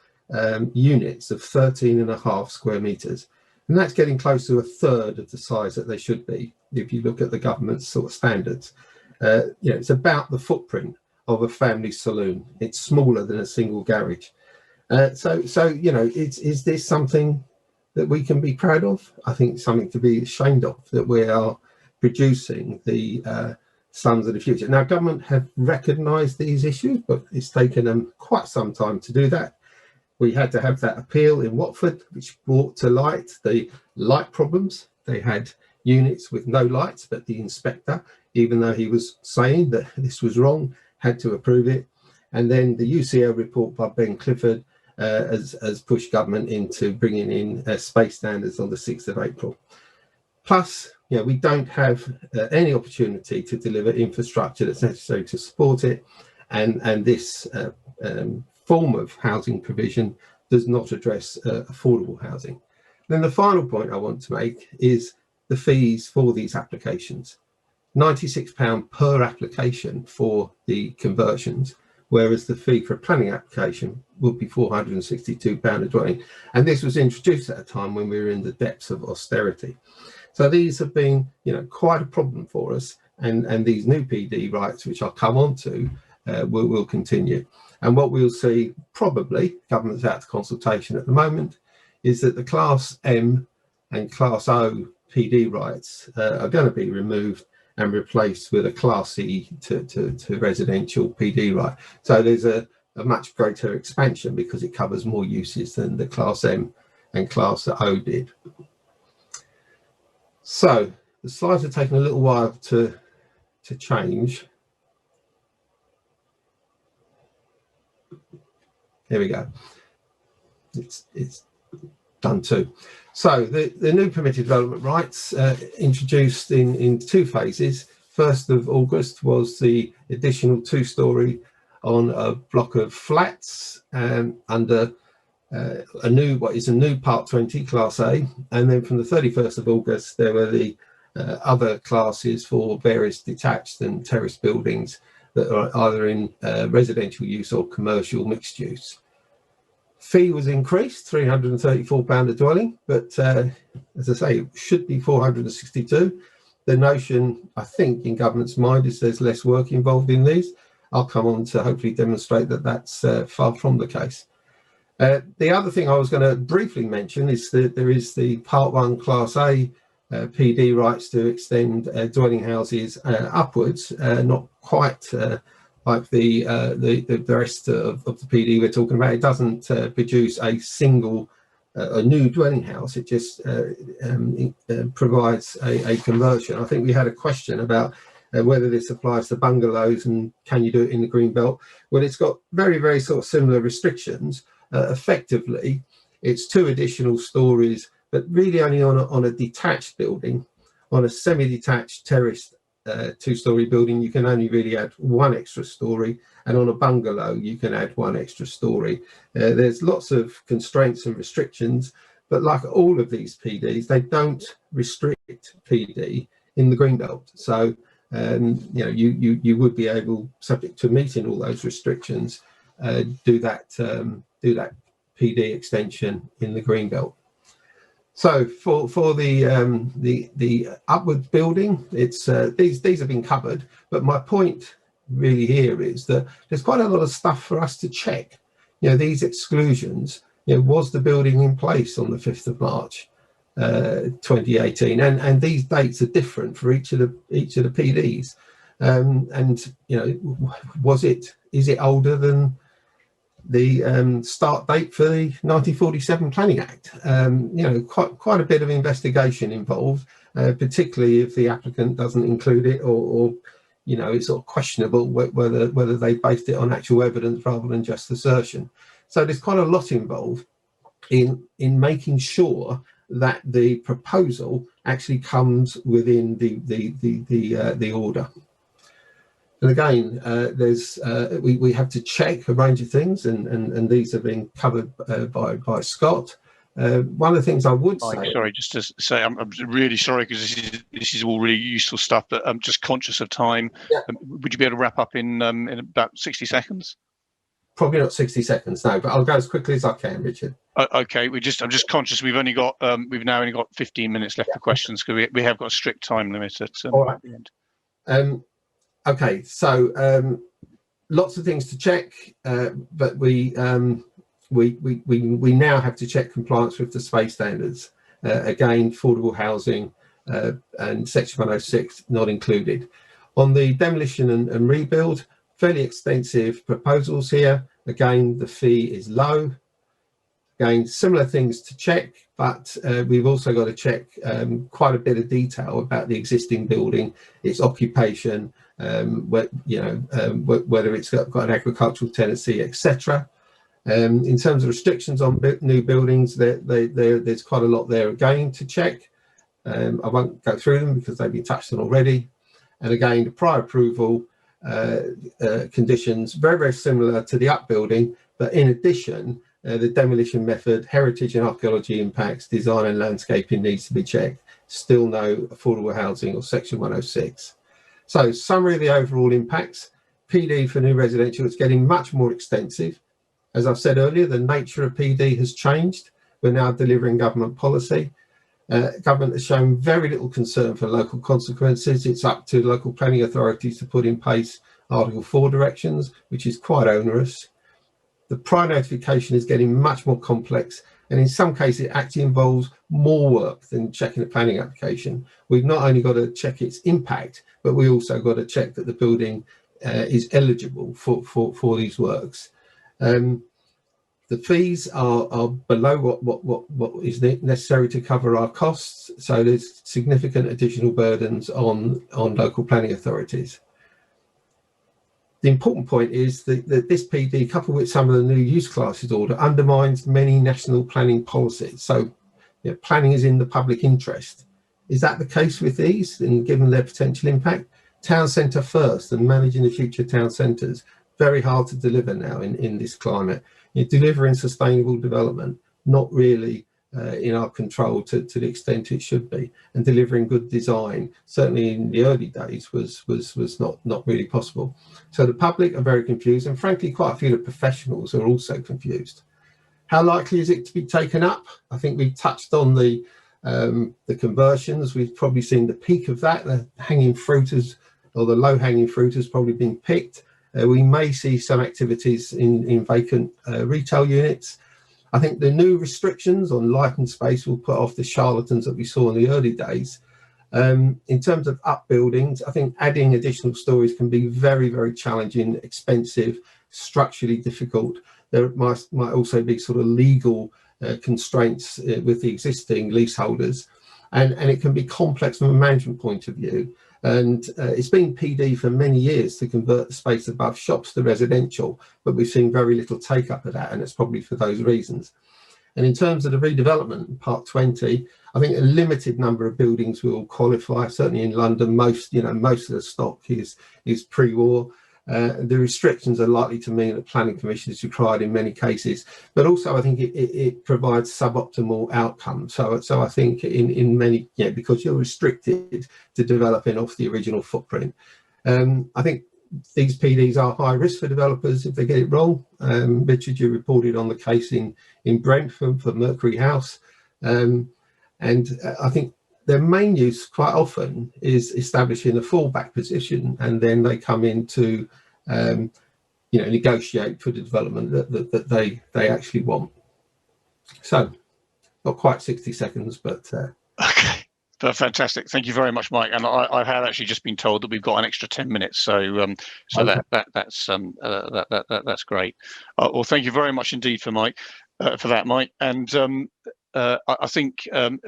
units of 13.5 square metres. And that's getting close to a third of the size that they should be, if you look at the government's sort of standards. It's about the footprint of a family saloon. It's smaller than a single garage. So is this something that we can be proud of? I think it's something to be ashamed of, that we are producing the sons of the future. Now, government have recognised these issues, but it's taken them quite some time to do that. We had to have that appeal in Watford, which brought to light the light problems. They had units with no lights, but the inspector, even though he was saying that this was wrong, had to approve it. And then the UCL report by Ben Clifford has pushed government into bringing in space standards on the 6th of April. Plus, we don't have any opportunity to deliver infrastructure that's necessary to support it. And this form of housing provision does not address affordable housing. Then the final point I want to make is the fees for these applications. £96 per application for the conversions, whereas the fee for a planning application would be £462 a dwelling. And this was introduced at a time when we were in the depths of austerity. So these have been, quite a problem for us. And these new PD rights, which I'll come on to, will continue. And what we'll see, probably, government's out to consultation at the moment, is that the Class M and Class O PD rights are going to be removed and replaced with a Class E to residential PD right. So there's a much greater expansion because it covers more uses than the Class M and Class O did. So the slides have taken a little while to change. Here we go. It's done too. So the new permitted development rights introduced in 2 phases. 1st of August was the additional 2-storey on a block of flats under a new Part 20 Class A, and then from the 31st of August there were the other classes for various detached and terrace buildings that are either in residential use or commercial mixed use. Fee was increased, £334 a dwelling, but as I say, it should be 462. The notion, I think, in government's mind is there's less work involved in these. I'll come on to hopefully demonstrate that that's far from the case. The other thing I was going to briefly mention is that there is the Part 1 Class A PD rights to extend dwelling houses upwards, not quite like the rest of the PD we're talking about. It doesn't produce a single a new dwelling house. It just provides a conversion. I think we had a question about whether this applies to bungalows and can you do it in the green belt. Well, it's got very, very sort of similar restrictions. Effectively, it's 2 additional stories, but really only on a detached building. On a semi-detached terraced 2-storey building, you can only really add 1 extra story, and on a bungalow you can add 1 extra story. There's lots of constraints and restrictions, but like all of these PDs, they don't restrict PD in the greenbelt. So you would be able, subject to meeting all those restrictions, do that PD extension in the greenbelt. So for the upward building, it's these have been covered, but my point really here is that there's quite a lot of stuff for us to check. These exclusions, was the building in place on the 5th of March 2018, and these dates are different for each of the PDs, is it older than the start date for the 1947 Planning Act? Quite a bit of investigation involved, particularly if the applicant doesn't include it, or it's sort of questionable whether they based it on actual evidence rather than just assertion. So there's quite a lot involved in making sure that the proposal actually comes within the order. And again, we have to check a range of things, and these have been covered by Scott. One of the things I would say... Sorry, just to say, I'm really sorry, because this is all really useful stuff, but I'm just conscious of time. Yeah. Would you be able to wrap up in about 60 seconds? Probably not 60 seconds, no, but I'll go as quickly as I can, Richard. Okay, I'm just conscious we've now only got 15 minutes left for questions, because we have got a strict time limit at the end. Okay, so lots of things to check, but we now have to check compliance with the space standards. Again, affordable housing and Section 106 not included. On the demolition and rebuild, fairly extensive proposals here. Again, the fee is low. Again, similar things to check, but we've also got to check quite a bit of detail about the existing building, its occupation, whether it's got an agricultural tenancy, etc. In terms of restrictions on new buildings, there's quite a lot there again to check. I won't go through them because they've been touched on already. And again, the prior approval conditions, very, very similar to the upbuilding, but in addition, the demolition method, heritage and archaeology impacts, design and landscaping needs to be checked. Still no affordable housing or Section 106. So summary of the overall impacts. PD for new residential, it's getting much more extensive. As I've said earlier, the nature of PD has changed. We're now delivering government policy. Government has shown very little concern for local consequences. It's up to local planning authorities to put in place Article 4 directions, which is quite onerous. The prior notification is getting much more complex, and in some cases it actually involves more work than checking a planning application. We've not only got to check its impact, but we also got to check that the building is eligible for these works. The fees are below what is necessary to cover our costs, so there's significant additional burdens on local planning authorities. The important point is that this PD, coupled with some of the new use classes order, undermines many national planning policies. So, you know, planning is in the public interest. Is that the case with these, and given their potential impact? Town centre first and managing the future town centres, very hard to deliver now in this climate. You're delivering sustainable development, not really in our control to the extent it should be, and delivering good design, certainly in the early days, was not really possible. So the public are very confused, and frankly, quite a few of the professionals are also confused. How likely is it to be taken up? I think we've touched on the conversions. We've probably seen the peak of that. The hanging fruit or the low-hanging fruit has probably been picked. We may see some activities in vacant retail units. I think the new restrictions on light and space will put off the charlatans that we saw in the early days. In terms of upbuildings, I think adding additional stories can be very, very challenging, expensive, structurally difficult. There might also be sort of legal constraints with the existing leaseholders, and it can be complex from a management point of view. And it's been PD for many years to convert the space above shops to residential, but we've seen very little take up of that, and it's probably for those reasons. And in terms of the redevelopment, Part 20, I think a limited number of buildings will qualify. Certainly in London, most of the stock is pre-war. The restrictions are likely to mean that planning permission is required in many cases, but also I think it provides suboptimal outcomes. So I think in many, because you're restricted to developing off the original footprint. I think these PDs are high risk for developers if they get it wrong. Richard, you reported on the case in Brentford for Mercury House, and I think their main use quite often is establishing a fallback position, and then they come in to negotiate for the development that they actually want. So not quite 60 seconds, but okay. Fantastic. Thank you very much, Mike. And I have actually just been told that we've got an extra 10 minutes. So okay. That's great. Well, thank you very much indeed for that, Mike. And I think an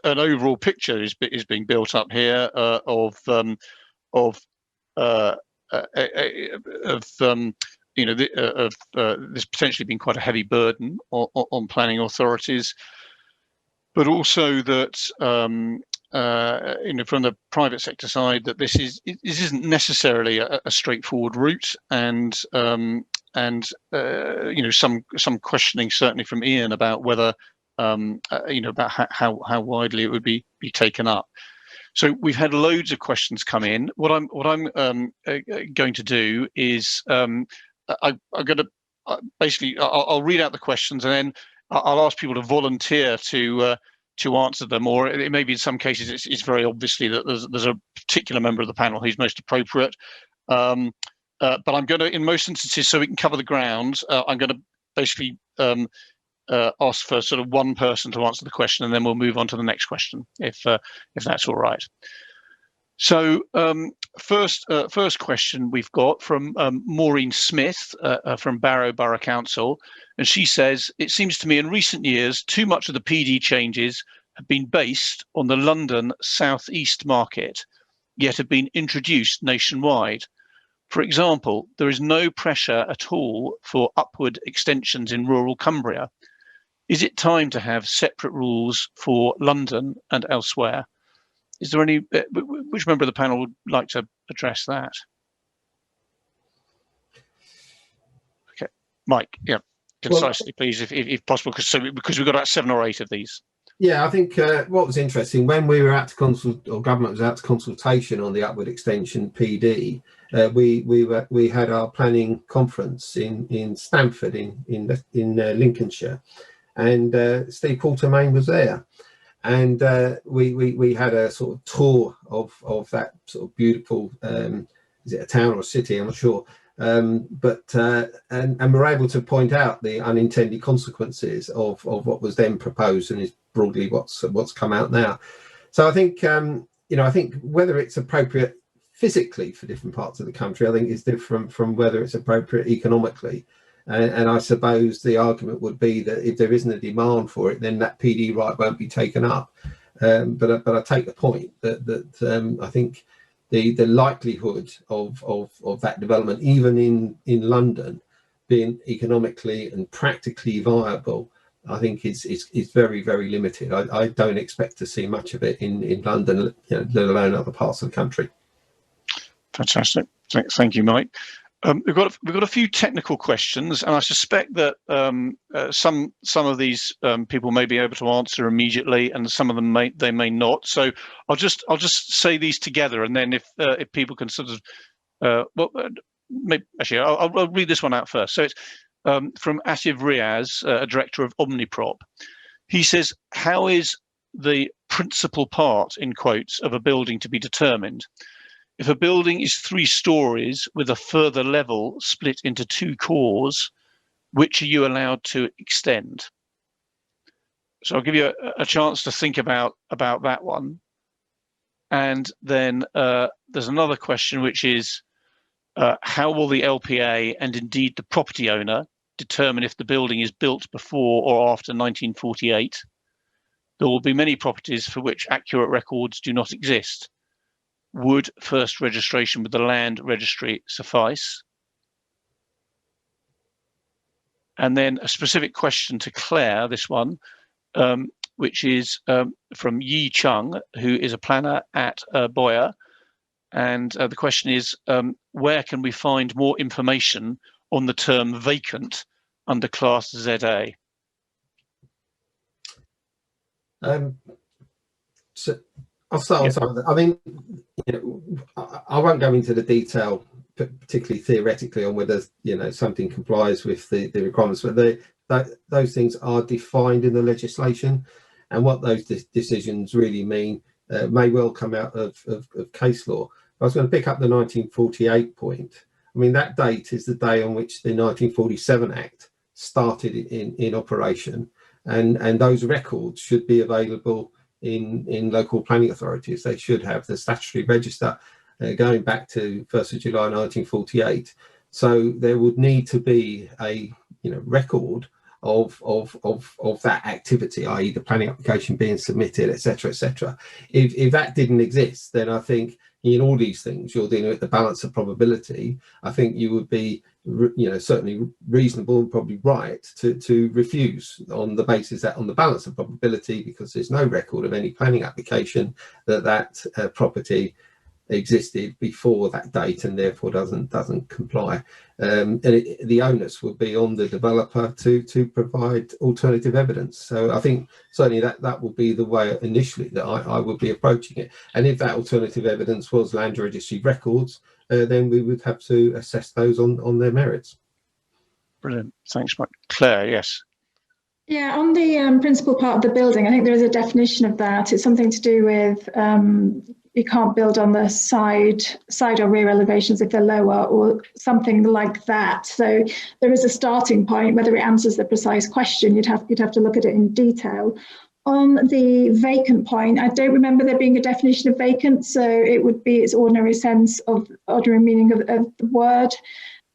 overall picture is being built up here of this potentially being quite a heavy burden on planning authorities, but also that from the private sector side, that this isn't necessarily a straightforward route, and some questioning certainly from Ian about whether about how widely it would be taken up. So we've had loads of questions come in. What I'm going to do is I'm going to basically I'll read out the questions, and then I'll ask people to volunteer to answer them, or it may be in some cases it's very obviously that there's a particular member of the panel who's most appropriate. But I'm going to, in most instances, so we can cover the ground, I'm going to basically ask for sort of one person to answer the question, and then we'll move on to the next question, if that's all right. So first question we've got from Maureen Smith from Barrow Borough Council, and she says, it seems to me in recent years too much of the PD changes have been based on the London South East market, yet have been introduced nationwide. For example, there is no pressure at all for upward extensions in rural Cumbria. Is it time to have separate rules for London and elsewhere? Is there any, which member of the panel would like to address that? Okay, Mike, yeah, concisely, please, if possible, because we've got about 7 or 8 of these. Yeah, I think what was interesting when we were out to consult, or government was out to consultation on the upward extension PD, we had our planning conference in Stamford in Lincolnshire, and Steve Quartermain was there, and we had a sort of tour of that sort of beautiful, is it a town or a city? I'm not sure. And we're able to point out the unintended consequences of what was then proposed, and is broadly what's come out now. So I think I think whether it's appropriate physically for different parts of the country, I think is different from whether it's appropriate economically. And I suppose the argument would be that if there isn't a demand for it, then that PD right won't be taken up. But I take the point that I think the likelihood of that development, even in London, being economically and practically viable, I think is very, very limited. I don't expect to see much of it in London, let alone other parts of the country. Fantastic. Thank you, Mike. We've got a few technical questions, and I suspect that some of these people may be able to answer immediately, and some of them may not. So I'll just say these together, and then if people can sort of actually I'll read this one out first. So it's from Atif Riaz, a director of Omniprop. He says, "How is the principal part, in quotes, of a building to be determined? If a building is 3 stories with a further level split into 2 cores, which are you allowed to extend?" So I'll give you a chance to think about that one. And then there's another question, which is, how will the LPA and indeed the property owner determine if the building is built before or after 1948? There will be many properties for which accurate records do not exist. Would first registration with the land registry suffice? And then a specific question to Claire, this one, which is from Yi Chung, who is a planner at Boyer. And the question is, where can we find more information on the term vacant under Class ZA? So I'll start on some of that. I mean, I won't go into the detail, particularly theoretically, on whether something complies with the requirements, but those things are defined in the legislation, and what those decisions really mean may well come out of case law. I was going to pick up the 1948 point. I mean, that date is the day on which the 1947 Act started in operation, and those records should be available in local planning authorities. They should have the statutory register going back to 1st of July 1948. So there would need to be a record of that activity, i.e. the planning application being submitted, etc., etc. If that didn't exist, then I think in all these things you're dealing with the balance of probability. I think you would be certainly reasonable and probably right to refuse on the basis that on the balance of probability, because there's no record of any planning application that property existed before that date and therefore doesn't comply, and the onus would be on the developer to provide alternative evidence. So I think certainly that would be the way initially that I would be approaching it. And if that alternative evidence was land registry records, then we would have to assess those on their merits. Brilliant. Thanks, Mike. Claire, yes. Yeah, on the principal part of the building, I think there is a definition of that. It's something to do with you can't build on the side or rear elevations if they're lower, or something like that. So there is a starting point. Whether it answers the precise question, you'd have to look at it in detail. On the vacant point, I don't remember there being a definition of vacant, so it would be its ordinary sense of ordinary meaning of the word.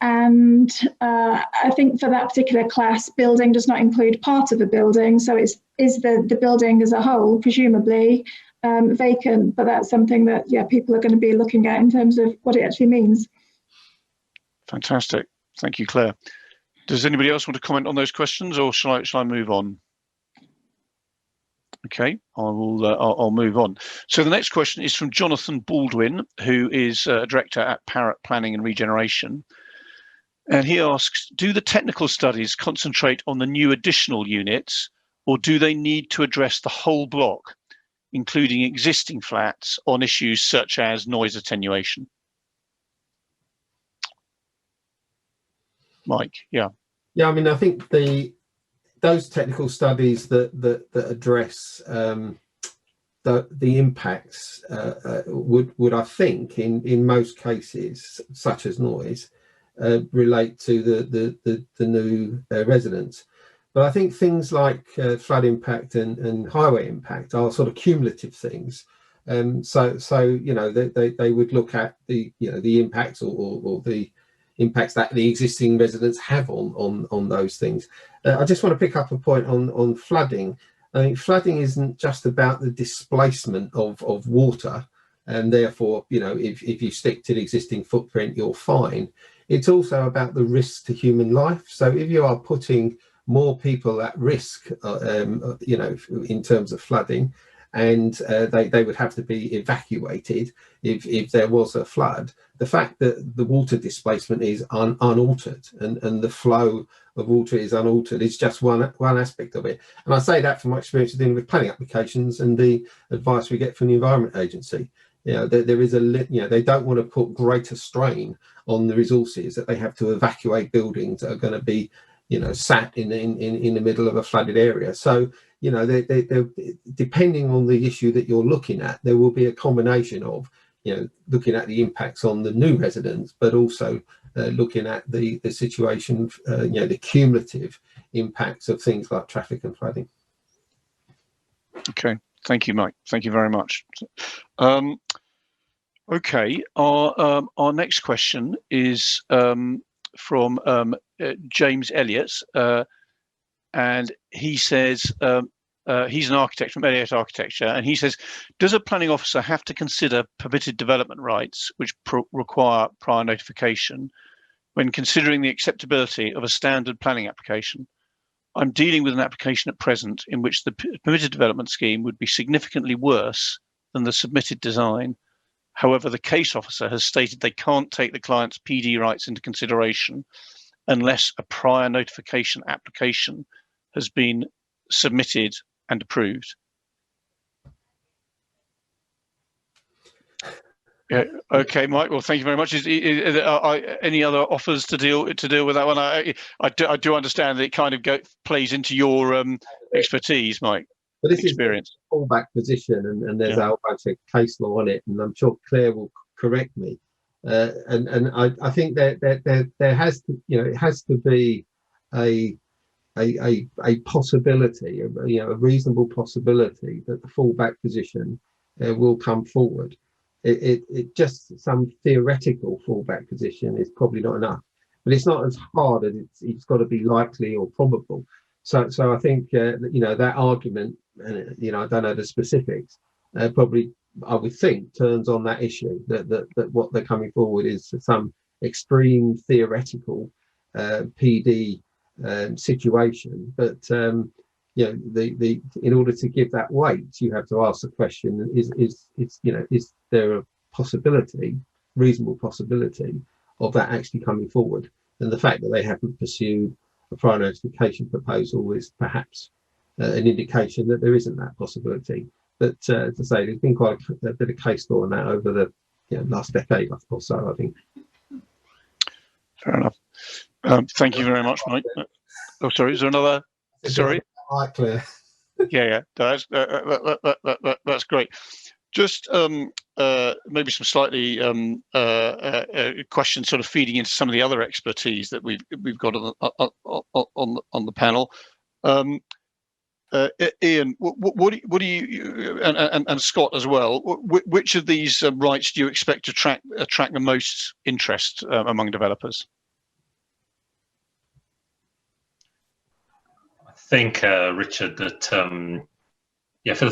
And I think for that particular class, building does not include part of a building, so is the building as a whole presumably vacant, but that's something that people are going to be looking at in terms of what it actually means. Fantastic, thank you, Claire. Does anybody else want to comment on those questions, or shall I move on? Okay, I'll move on. So the next question is from Jonathan Baldwin, who is a director at Parrot Planning and Regeneration. And he asks, do the technical studies concentrate on the new additional units, or do they need to address the whole block, including existing flats, on issues such as noise attenuation? Mike, yeah. Yeah, I mean, I think those technical studies that address the impacts would I think in most cases, such as noise, relate to the new residents. But I think things like flood impact and highway impact are sort of cumulative things. So you know, they would look at the impacts or the impacts that the existing residents have on those things. I just want to pick up a point on flooding. I mean, flooding isn't just about the displacement of water, and therefore, you know, if you stick to the existing footprint, you're fine. It's also about the risk to human life. So if you are putting more people at risk, you know, in terms of flooding, and they would have to be evacuated if there was a flood, the fact that the water displacement is unaltered and the flow of water is unaltered is just one aspect of it. And I say that from my experience of dealing with planning applications and the advice we get from the Environment Agency. You know, there is they don't want to put greater strain on the resources that they have to evacuate buildings that are going to be, you know, sat in the middle of a flooded area. So, you know, they depending on the issue that you're looking at, there will be a combination of, you know, looking at the impacts on the new residents, but also looking at the situation, you know, the cumulative impacts of things like traffic and flooding. Okay, thank you, Mike. Thank you very much. Okay, our next question is from James Elliott, and he says he's an architect from Elliott Architecture, and he says, does a planning officer have to consider permitted development rights which require prior notification when considering the acceptability of a standard planning application? I'm dealing with an application at present in which the permitted development scheme would be significantly worse than the submitted design. However, the case officer has stated they can't take the client's PD rights into consideration unless a prior notification application has been submitted and approved. Yeah. Okay, Mike. Well, thank you very much. Are any other offers to deal with that one? I do understand that it kind of plays into your expertise, Mike. But this experience. Is a fallback position, and there's a whole bunch of case law on it, and I'm sure Claire will correct me. And I think that there has to, you know, it has to be a possibility, you know, a reasonable possibility that the fallback position will come forward. It just some theoretical fallback position is probably not enough, but it's not as hard as it's got to be likely or probable. So I think you know, that argument, and you know, I don't know the specifics, probably I would think turns on that issue that what they're coming forward is some extreme theoretical PD situation, but you know, in order to give that weight, you have to ask the question: is there a possibility, reasonable possibility, of that actually coming forward? And the fact that they haven't pursued a prior notification proposal is perhaps an indication that there isn't that possibility. But to say, there's been quite a bit of case law on that over the last decade or so, I think. Fair enough. Thank you very much, Mike. Oh, sorry. Is there another? Sorry. Right, Claire. Yeah. That's great. Just maybe some slightly questions, sort of feeding into some of the other expertise that we've got on the panel. Ian, what do you and Scott as well? Which of these rights do you expect to attract the most interest among developers? I think, Richard, that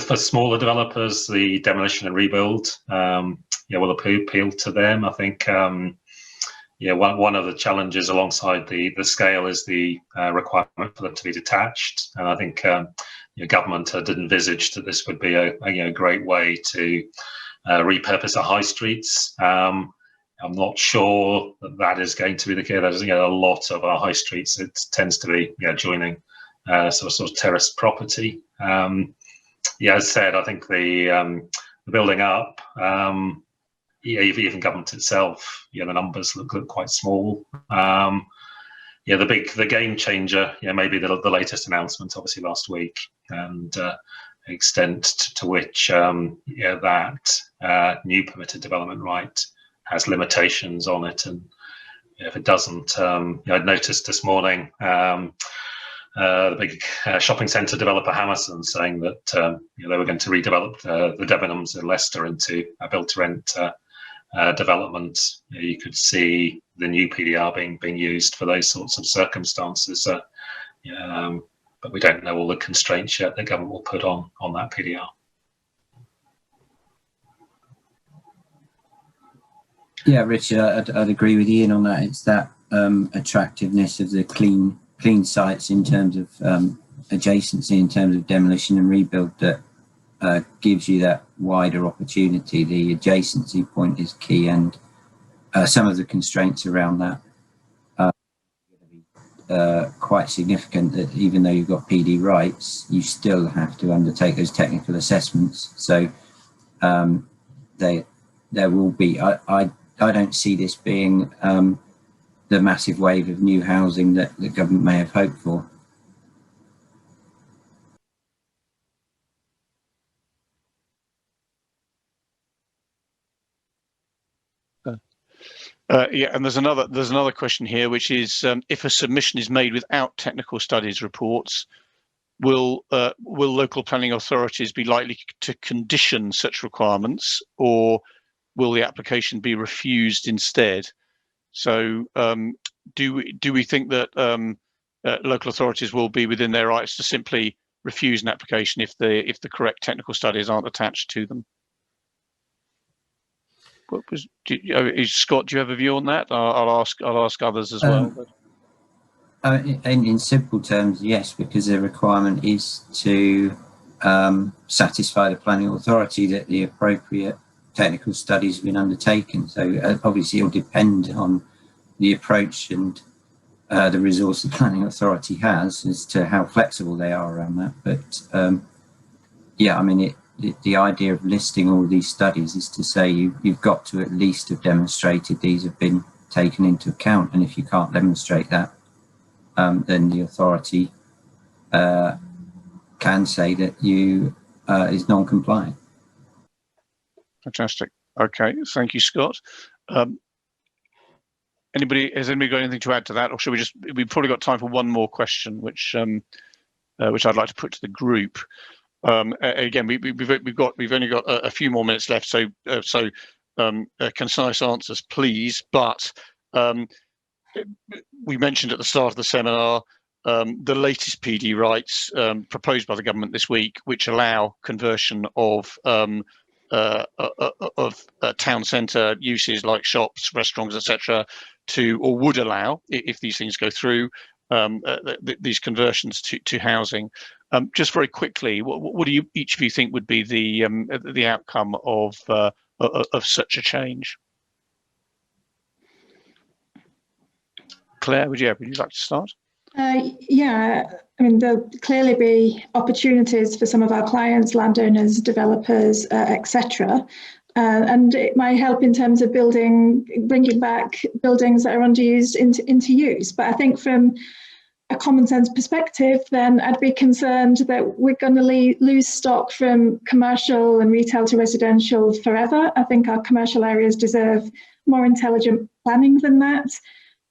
for smaller developers, the demolition and rebuild will appeal to them. I think one of the challenges alongside the scale is the requirement for them to be detached, and I think government had envisaged that this would be a great way to repurpose our high streets. I'm not sure that is going to be the case. There's a lot of our high streets, it tends to be joining sort of terraced property. Yeah, as I said, I think the building up, yeah, even government itself, yeah, the numbers look quite small. Yeah, the game changer, yeah, maybe the latest announcement, obviously last week, and extent to which, yeah, that new permitted development right has limitations on it, and if it doesn't, I'd noticed this morning the big shopping centre developer Hammerson saying that they were going to redevelop the Debenhams in Leicester into a build-to-rent development. You could see the new PDR being used for those sorts of circumstances, but we don't know all the constraints yet the government will put on that PDR. Yeah, Richard, I'd agree with Ian on that. It's that attractiveness of the clean sites in terms of adjacency, in terms of demolition and rebuild, that gives you that wider opportunity. The adjacency point is key, and some of the constraints around that are going to be quite significant, that even though you've got PD rights, you still have to undertake those technical assessments. So there will be, I don't see this being the massive wave of new housing that the government may have hoped for. Yeah, and there's another question here, which is if a submission is made without technical studies reports, will local planning authorities be likely to condition such requirements, or will the application be refused instead? So do we think that local authorities will be within their rights to simply refuse an application if the correct technical studies aren't attached to them? Scott, do you have a view on that? I'll ask others as well. In simple terms, yes, because the requirement is to satisfy the planning authority that the appropriate technical studies have been undertaken. So obviously it will depend on the approach and the resource the planning authority has as to how flexible they are around that. But yeah, I mean, the idea of listing all these studies is to say you've got to at least have demonstrated these have been taken into account, and if you can't demonstrate that, then the authority can say that you is non-compliant. Fantastic. Okay, thank you, Scott. Has anybody got anything to add to that, or should we've probably got time for one more question, which I'd like to put to the group. Again, we've only got a few more minutes left, so concise answers, please. But we mentioned at the start of the seminar the latest PD rights proposed by the government this week, which allow conversion of town centre uses like shops, restaurants, etc., or would allow, if these things go through, these conversions to housing. Just very quickly, what do each of you think would be the outcome of such a change? Claire, would you like to start? Yeah, I mean, there'll clearly be opportunities for some of our clients, landowners, developers, etc. And it might help in terms of bringing back buildings that are underused into use. But I think from a common sense perspective, then I'd be concerned that we're going to lose stock from commercial and retail to residential forever. I think our commercial areas deserve more intelligent planning than that.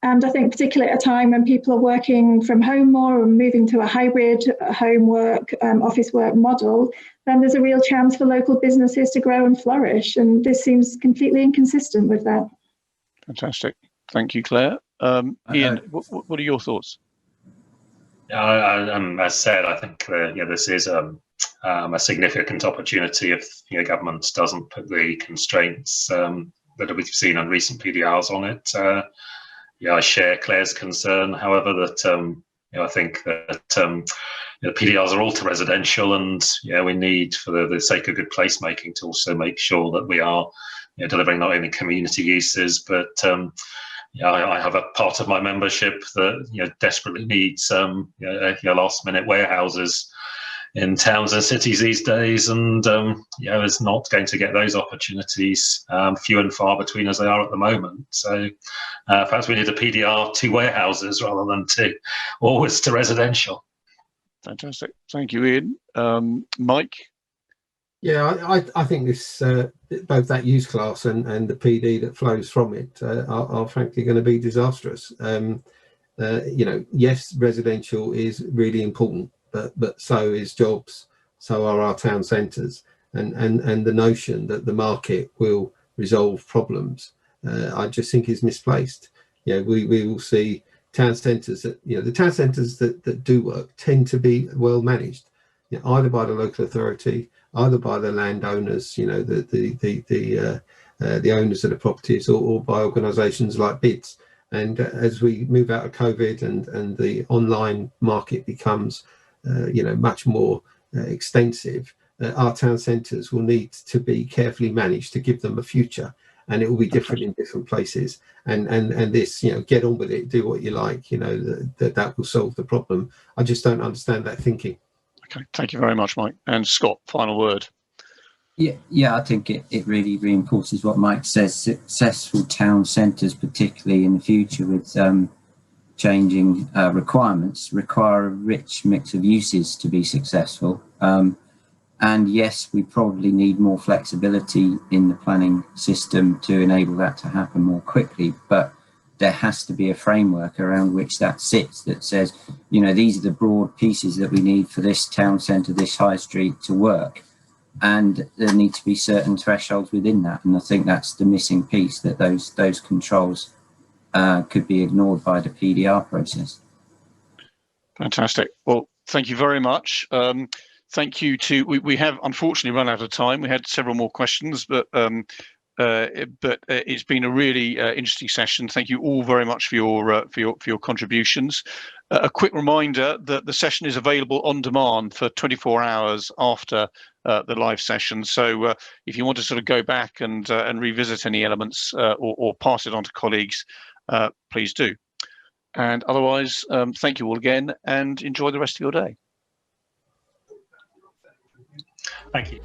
And I think particularly at a time when people are working from home more and moving to a hybrid homework, office work model, then there's a real chance for local businesses to grow and flourish. And this seems completely inconsistent with that. Fantastic. Thank you, Claire. Ian, what are your thoughts? As said, I think this is a significant opportunity if government doesn't put the constraints that we've seen on recent PDRs on it. I share Claire's concern, however, that I think that the PDRs are all to residential, and we need, for the sake of good placemaking, to also make sure that we are delivering not only community uses but I have a part of my membership that desperately needs last minute warehouses in towns and cities these days, and is not going to get those opportunities, few and far between as they are at the moment. So perhaps we need a PDR to warehouses rather than always to residential. Fantastic. Thank you, Ian. Mike? Yeah, I think this both that use class and the PD that flows from it are frankly going to be disastrous. Yes, residential is really important, but so is jobs, so are our town centres, and the notion that the market will resolve problems, I just think is misplaced. We will see town centres that the town centres that do work tend to be well managed, either by the local authority, either by the landowners, the owners of the properties, or by organisations like BIDS. And as we move out of COVID and the online market becomes, much more extensive, our town centres will need to be carefully managed to give them a future, and it will be different in different places. And this, get on with it, do what you like, that will solve the problem. I just don't understand that thinking. Okay, thank you very much, Mike. And Scott, final word. Yeah, I think it really reinforces what Mike says. Successful town centres, particularly in the future with changing requirements, require a rich mix of uses to be successful. And yes, we probably need more flexibility in the planning system to enable that to happen more quickly, but there has to be a framework around which that sits that says, these are the broad pieces that we need for this town centre, this high street to work. And there need to be certain thresholds within that. And I think that's the missing piece, that those controls could be ignored by the PDR process. Fantastic. Well, thank you very much. Thank you to, we have unfortunately run out of time. We had several more questions, but it's been a really interesting session. Thank you all very much for your contributions. A quick reminder that the session is available on demand for 24 hours after the live session. So if you want to sort of go back and revisit any elements or pass it on to colleagues, please do. And otherwise, thank you all again and enjoy the rest of your day. Thank you.